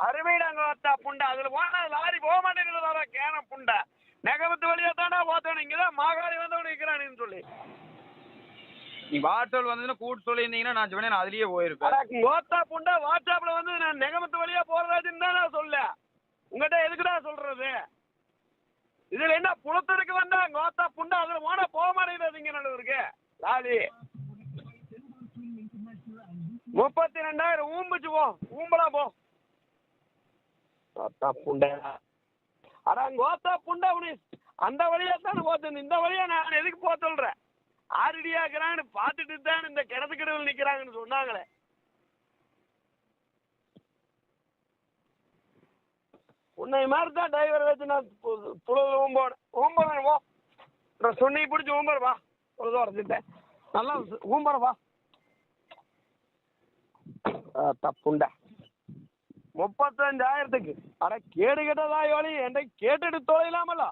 அருமைடாங்க வாத்தா புண்டை அதில் போனா லாரி போக மாட்டேங்குது கேன புண்டை நெகமத்து வழியா தாண்டா போத்தவன இங்கதான் மாகாளி வந்தவனு இருக்கிறான்னு சொல்லி நீ வாட்ஸ்அப்ல வந்து கூட்டு சொல்லியிருந்தீங்கன்னா நான் சொன்னேன் அதுலயே போயிருப்பேன். கோத்தா புண்டை வாட்ஸ்அப்ல வந்து நான் நெகமத்து வழியா போறதாச்சுன்னு தான் நான் சொல்ல உங்ககிட்ட எதுக்குடா சொல்றது இதுல என்ன புலத்தருக்கு வந்தா கோத்தா புண்டை அதுல போனா போக மாட்டேங்குது இங்க நல்லவருக்கு லாரி 32,000 ஊம்பிச்சு போ ஊம்பலா போ கோத்தா புண்டை அடா கோத்தா புண்டை அந்த வழியா தானே போத்து இந்த வழியா நான் எதுக்கு போக சொல்றேன் ஆரடியாக்குறான்னு பார்த்துட்டு தான் இந்த கிணத்து கிடவில் நிக்கிறாங்கன்னு சொன்னாங்களே உன்னை மாதிரி தான் டிரைவர் வச்சு நான் புழுது ஊம்பறேன் போ சொன்னி பிடிச்சி ஊம்பறப்பா புழுது உடச்சிட்டேன் நல்லா ஊம்பறப்பா தப்புண்டா 35,000க்கு அட கேடு கேட்டதா யோலி என்கிட்ட கேட்டுட்டு தொலைலாமல்ல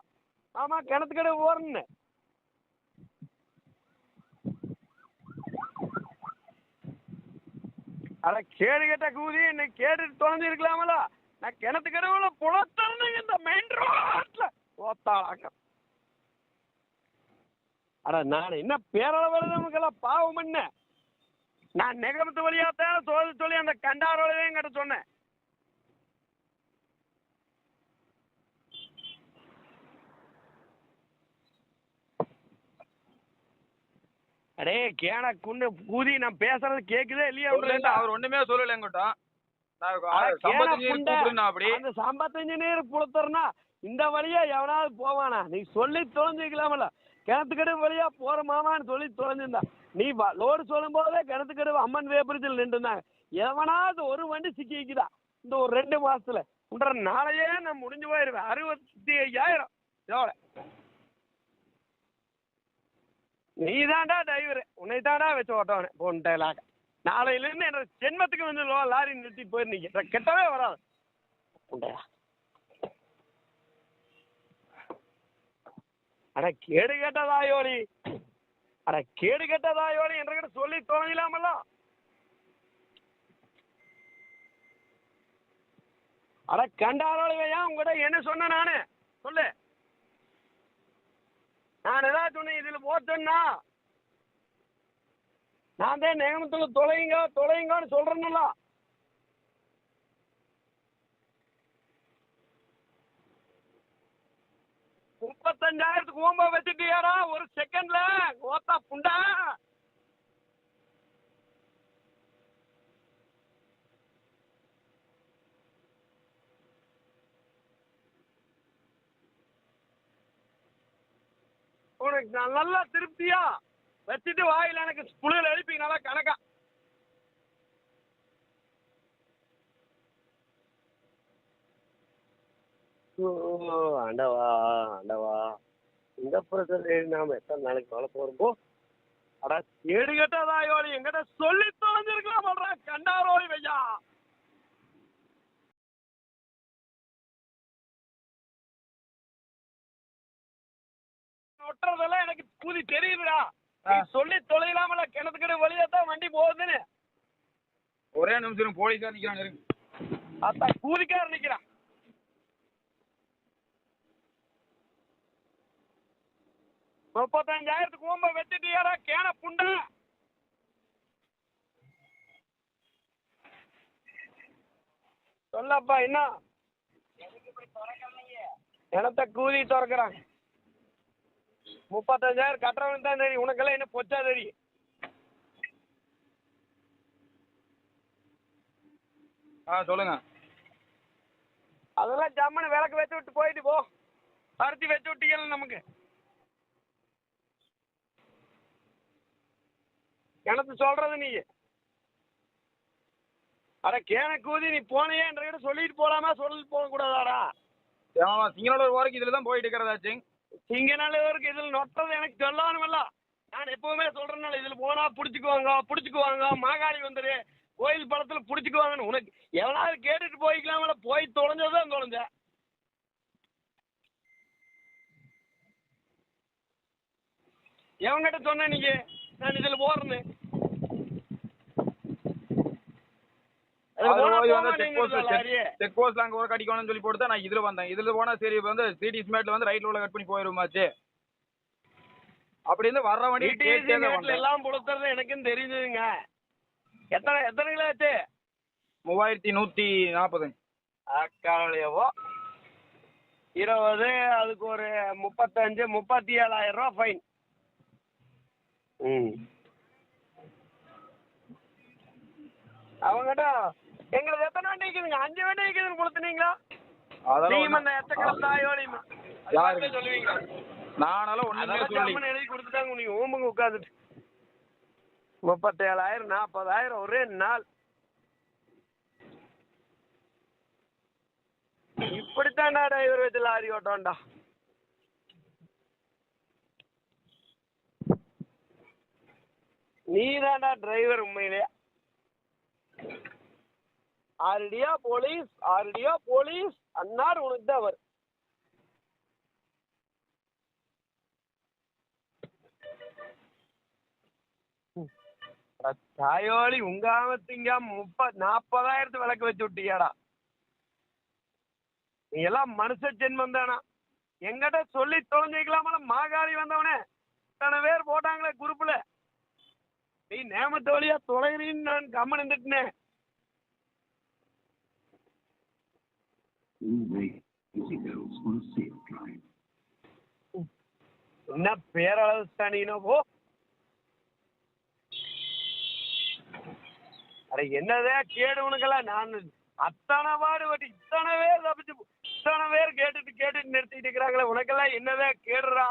ஆமா கிணத்து கடை போறேன்னு அட கேடு கேட்ட கூதி என்னை கேட்டுட்டு தொலைஞ்சிருக்கலாமல்ல நான் கிணத்து கடவுள புலத்தன்னு இந்த மெயின் ரோட்ல ஓத்தாளாக்க அட நான் என்ன பேரளவுக்கெல்லாம் பாவம் பண்ண நான் நெகமத்து வழியாத்தான் சொல்லி அந்த கண்டாரோடையும் என்கிட்ட சொன்னேன் அடே கேன குன்னு கூதி நான் பேசுறது கேக்குதே இல்லையா அவர் ஒண்ணுமே சொல்லல எங்கிட்ட அந்த 55 புலத்தர்னா இந்த வழியா எவனாவது போவானா நீ சொல்லி தொலைஞ்சிக்கலாமல கிணத்துக்கடை வழியா போற மாமான்னு சொல்லி தொலைஞ்சிருந்தா நீ லோடு சொல்லும் போதே கிணத்துக்கடை அம்மன் வேப்பரிச்சல் நின்றுருந்தாங்க எவனாவது ஒரு வண்டி சிக்கிக்குதா இந்த ஒரு 2 மாசத்துல உன்ற நாளையே நான் முடிஞ்சு போயிருவேன் 65,000 எவ்வளோ நீ தாண்டா டிரைவர் உன்னை தாண்டா வச்சு ஓட்டவனே போன்ட்டேலாக நாளையிலேருந்து என்ன ஜென்மத்துக்கு வந்து லாரி நிறுத்தி போயிருந்தீங்க கெட்டவே வராது அட கேடு கேட்டதாயோலி அட கேடு கேட்டதாயோலி என்கிட்ட சொல்லி தொலைலாமல்ல அட கண்டாரோலையா உங்ககிட்ட என்ன சொன்ன நானு சொல்லு நான் ஏதாவது சொன்னேன் இதுல போச்சேன்னா நான் தான் நேமத்துல தொலைங்கன்னு சொல்றேன்ல $35,000க்கு ஓம்ப வச்சுட்டியாரா ஒரு செகண்ட்ல ஓத்தா புண்டா உனக்கு நல்லா திருப்தியா வச்சுட்டு வாயில எனக்கு புளியில் எழுப்பி நல்லா கணக்கா ஆண்டவா ஆண்டவா இந்த பிரச்சனை நாம எத்தனை நாளைக்கு வாழ போறோம்போ அடா கேடு கேட்டதாயோலி எங்கிட்ட சொல்லி தொலைஞ்சிருக்கலாம் சொல்றா கண்டாரோலி வையா ஒட்டுறதெல்லாம் எனக்கு கூதி தெரியுதுடா நீ சொல்லி தொலைலாமல கிணத்துக்கிட்ட வழியா தான் வண்டி போகுதுன்னு ஒரே நிமிஷம் போலீஸார் நிக்கிறாங்க அதான் கூதிக்காரர் நிக்கிறான் 35,000க்கு ஓம்ப வச்சுட்டியாரா கேன புண்டை சொல்லப்பா என்ன எனத்த கூதி திறக்கிறாங்க 35,000 கட்டுறவனுக்கு தான் தெரியும் உனக்கெல்லாம் என்ன பொச்சா தெரியும் சொல்லுங்க அதெல்லாம் ஜம்முன்னு விளக்கு வச்சு விட்டு போயிட்டு போ பருத்தி வச்சு விட்டீங்கல்ல நமக்கு எனக்கு சொல்றது நீ அட கேன கூதி நீ போனையே என்ற சொல்லிட்டு போலாமா சொல்லிட்டு போக கூடாதாடா சிங்கநல்லூர் வரைக்கும் இதுல தான் போயிட்டு இருக்கிறதாச்சு சிங்கநல்லூருக்கு இதில் நொட்டது எனக்கு சொல்லணுமல்ல நான் எப்பவுமே சொல்றேன்னால இதுல போனா பிடிச்சிக்குவாங்க மாகாளி வந்துரு கோயில் படத்துல பிடிச்சிக்குவாங்கன்னு உனக்கு எவனாவது கேட்டுட்டு போய்க்கலாமல போய் தொலைஞ்சதான் தொலைஞ்ச எவங்கிட்ட சொன்ன நீங்க நான் இதுல போறேன்னு செக் போஸ்ட்ல அங்க ஒரு கடிக்கணும்னு சொல்லி போட்டு நான் இதுல வந்தேன். இதுல போனா சரி வந்து சிடி ஸ்மார்ட்ல வந்து ரைட்ல உள்ள கட் பண்ணி போயிருமாச்சு. அப்படி இருந்து வர்ற வண்டி எல்லாம் புளுத்துறது எனக்கும் தெரியுதுங்க. எத்தனை எத்தனை கிலோ ஆச்சு? 3140. அக்காலையவோ 20 அதுக்கு ஒரு 35 37,000 ரூபா ஃபைன். அவங்ககிட்ட எங்களுக்கு எத்தனை வண்டி இருக்குதுங்க? 5 வண்டி இருக்குதுன்னு கொடுத்துனீங்களா? சொல்லுவீங்க நானால ஒண்ணுமே எழுதி கொடுத்துட்டாங்க. நீங்க ஓம்புங்க உட்காந்துட்டு 37,000 40,000 ஒரே நாள். இப்படித்தான்டா டிரைவர் வச்சு லாரி ஓட்டோண்டா. நீ தான்டா டிரைவர் உண்மையிலே. ஆர்டியா போலீஸ் அன்னார் உனக்கு தான் வரும். தாயோலி உங்காம திங்காம 40,000 விளக்கு வச்சு விட்டியாடா. நீ எல்லாம் மனுஷ ஜென்மம் தானா? எங்கிட்ட சொல்லி தொலைஞ்சிக்கலாமல மாகாளி வந்தவனே இத்தனை பேர் போட்டாங்களே குரூப்ல. நீ நேமத்தோழியா தொலைகிறீன்னு நான் கம்மன் இருந்துட்டேன். என்ன பேரளவு தனினோ போ. அட என்னதே கேடு உனக்கெல்லாம். நான் அத்தனை பாடுபட்டு இத்தனை பேர் தப்பிச்சு இத்தனை பேர் கேட்டுட்டு நிறுத்திட்டு இருக்கிறாங்களே. உனக்கெல்லாம் என்னதே கேடுறா?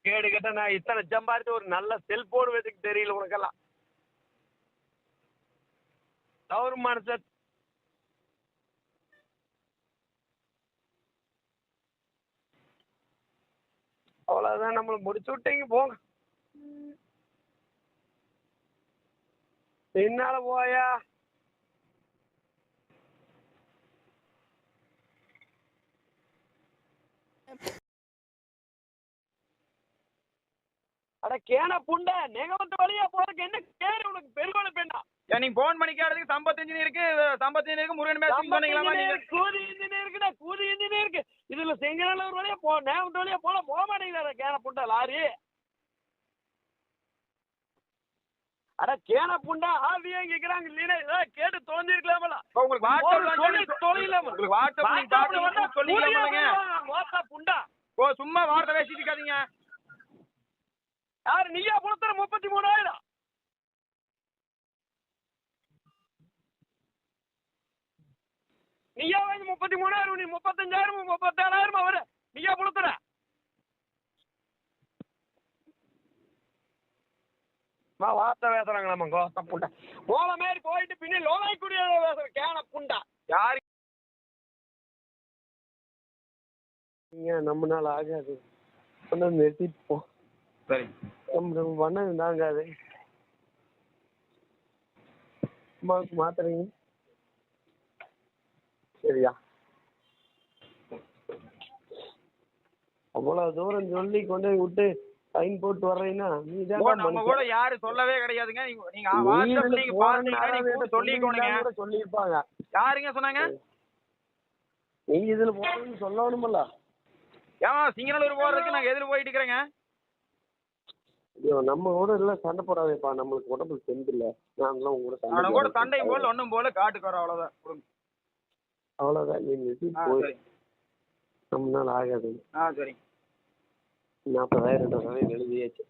கேடு கேட்ட நான் இத்தனை சம்பாதிச்சு ஒரு நல்ல செல்போன் வச்சுக்கு தெரியல உனக்கெல்லாம். ஒரு மனுஷன் அவ்வளவுதான். நம்மள முடிச்சு விட்டீங்க போங்க. பின்னால போயா அட கேன புண்டை நெகமத்த வழியா போறதுக்கு என்ன கேடு உனக்கு? பெருகோள பெண்ணா நீங்க போன் பண்ணிக்காததுக்கு சம்பத் இன்ஜினியருக்கு முருகன் மேல சொன்னீங்களா? நீங்க கூதி இன்ஜினியருக்குடா, கூதி இன்ஜினியருக்கு இதுல செங்கநல்லூர் வழியா நேமத்த வழியா போக மாட்டேங்கிறாரு கேன புண்டை லாரி. அட கேன புண்டா ஆவியா கேக்குறாங்க இல்லையா? ஏதாவது கேட்டு தொலைஞ்சிருக்கலாமல. உங்களுக்கு வாட்ஸ்அப் தொலைலாம உங்களுக்கு வாட்ஸ்அப் சொல்லிக்கலாமா புண்டா? ஓ சும்மா வார்த்தை பேசிட்டு இருக்காதீங்க. யாரு நீயா புலத்துற 33,000? நீயா வாங்கி 33,000 நீ 35,000 37,000 வர நீயா புலத்துற? வார்த்தை பேசுறாங்களாமா கோத்த புண்டா. போல மாதிரி போயிட்டு பின்னி லோலாய்க்குடிய பேசுற கேன புண்டா. யாரு நீங்க நம்மனால ஆகாது. நிறுத்திட்டு போ. சரி நம்ம பண்ணது தாங்காது. அம்மாவுக்கு மாத்துறீங்க சரியா? அவ்வளவு தூரம் சொல்லி கொண்டு விட்டு சைன் போட்டு வர்றீங்கன்னா நம்ம கூட யாரு சொல்லவே கிடையாதுங்க. நீங்க வாட்ஸ்அப் நீங்க பாருங்க சொல்லிருப்பாங்க. யாருங்க சொன்னாங்க? நீங்க இதுல போறீங்கன்னு சொல்லணும்ல. ஏமா சிங்கநல்லூர் போறதுக்கு நாங்க எதிர போயிட்டு இருக்கிறேங்க. ஐயோ நம்ம கூட எல்லாம் சண்டை போடாதேப்பா. நம்மளுக்கு உடம்புல தெம்பு இல்ல. நான்லாம் உங்க கூட சண்டையும் போல ஒண்ணும் போல காட்டுக்கு வர அவ்வளவுதான். அவ்வளவுதான். நீங்க போய் நம்மளால ஆகாது. சரி 40,000 எழுதியாச்சு.